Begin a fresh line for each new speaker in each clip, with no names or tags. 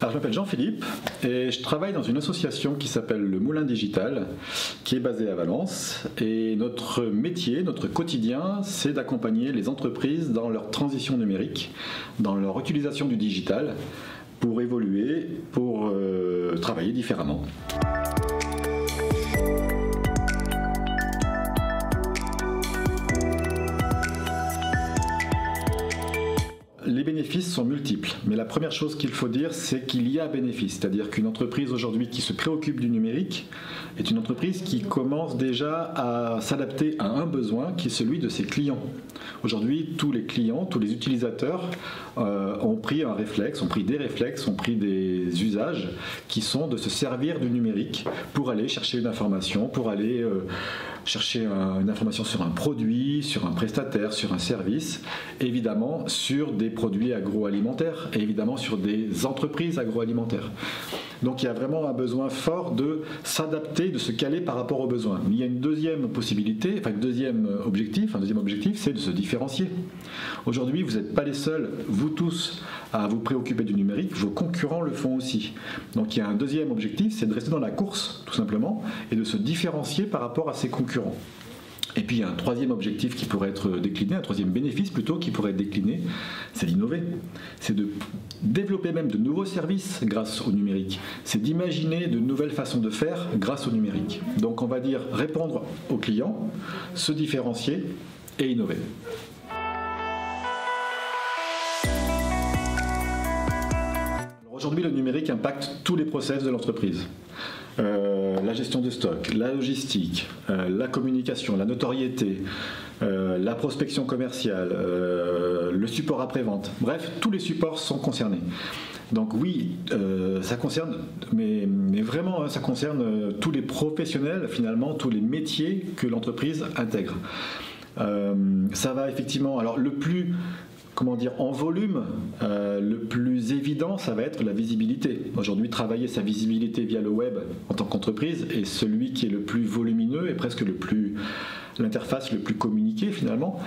Alors, je m'appelle Jean-Philippe et je travaille dans une association qui s'appelle le Moulin Digital, qui est basée à Valence. Et notre métier, notre quotidien, c'est d'accompagner les entreprises dans leur transition numérique, dans leur utilisation du digital, pour évoluer, pour travailler différemment. Les bénéfices sont multiples, mais la première chose qu'il faut dire, c'est qu'il y a bénéfice. C'est-à-dire qu'une entreprise aujourd'hui qui se préoccupe du numérique est une entreprise qui commence déjà à s'adapter à un besoin qui est celui de ses clients. Aujourd'hui, tous les clients, tous les utilisateurs ont pris un réflexe, ont pris des usages qui sont de se servir du numérique pour aller chercher une information, pour aller chercher une information sur un produit, sur un prestataire, sur un service, évidemment sur des produits agroalimentaires et évidemment sur des entreprises agroalimentaires. Donc il y a vraiment un besoin fort de s'adapter, de se caler par rapport aux besoins. Mais il y a une deuxième possibilité, un deuxième objectif, c'est de se différencier. Aujourd'hui, vous n'êtes pas les seuls, vous tous, à vous préoccuper du numérique, vos concurrents le font aussi. Donc il y a un deuxième objectif, c'est de rester dans la course, tout simplement, et de se différencier par rapport à ses concurrents. Et puis il y a un troisième objectif qui pourrait être décliné, un troisième bénéfice plutôt qui pourrait être décliné, c'est d'innover. C'est de développer même de nouveaux services grâce au numérique. C'est d'imaginer de nouvelles façons de faire grâce au numérique. Donc on va dire répondre aux clients, se différencier et innover. Aujourd'hui, le numérique impacte tous les process de l'entreprise. La gestion de stock, la logistique, la communication, la notoriété, la prospection commerciale, le support après-vente. Bref, tous les supports sont concernés. Donc oui, ça concerne, mais vraiment, ça concerne tous les professionnels, finalement, tous les métiers que l'entreprise intègre. Ça va effectivement, alors le plus... en volume, le plus évident, ça va être la visibilité. Aujourd'hui, travailler sa visibilité via le web en tant qu'entreprise est celui qui est le plus volumineux et presque l'interface le plus communiquée finalement.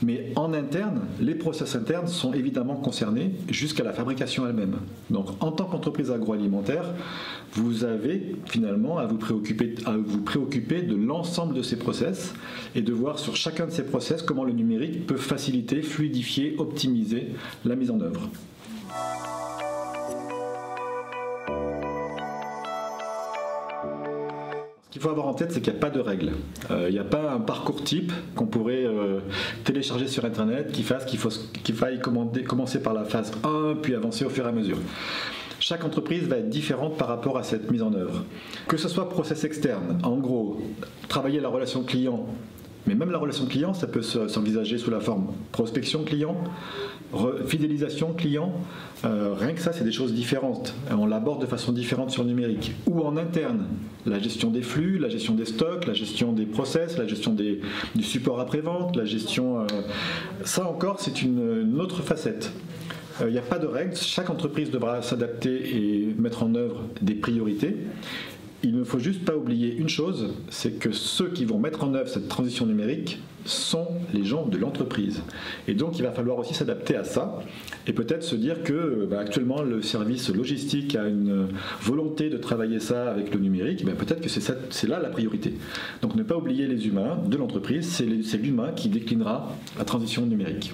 Mais en interne, les process internes sont évidemment concernés jusqu'à la fabrication elle-même. Donc en tant qu'entreprise agroalimentaire, vous avez finalement à vous préoccuper de l'ensemble de ces process et de voir sur chacun de ces process comment le numérique peut faciliter, fluidifier, optimiser la mise en œuvre. Ce qu'il faut avoir en tête, c'est qu'il n'y a pas de règles. Il n'y a pas un parcours type qu'on pourrait télécharger sur Internet qui fasse qu'il faille commencer par la phase 1 puis avancer au fur et à mesure. Chaque entreprise va être différente par rapport à cette mise en œuvre. Que ce soit process externe, en gros, travailler la relation client, mais même la relation client, ça peut s'envisager sous la forme prospection client, fidélisation client, rien que ça, c'est des choses différentes. On l'aborde de façon différente sur le numérique. Ou en interne, la gestion des flux, la gestion des stocks, la gestion des process, la gestion du support après-vente, la gestion... ça encore, c'est une autre facette. Il n'y a pas de règles, chaque entreprise devra s'adapter et mettre en œuvre des priorités. Il ne faut juste pas oublier une chose, c'est que ceux qui vont mettre en œuvre cette transition numérique sont les gens de l'entreprise. Et donc il va falloir aussi s'adapter à ça et peut-être se dire que actuellement le service logistique a une volonté de travailler ça avec le numérique, peut-être que c'est là la priorité. Donc ne pas oublier les humains de l'entreprise, c'est l'humain qui déclinera la transition numérique.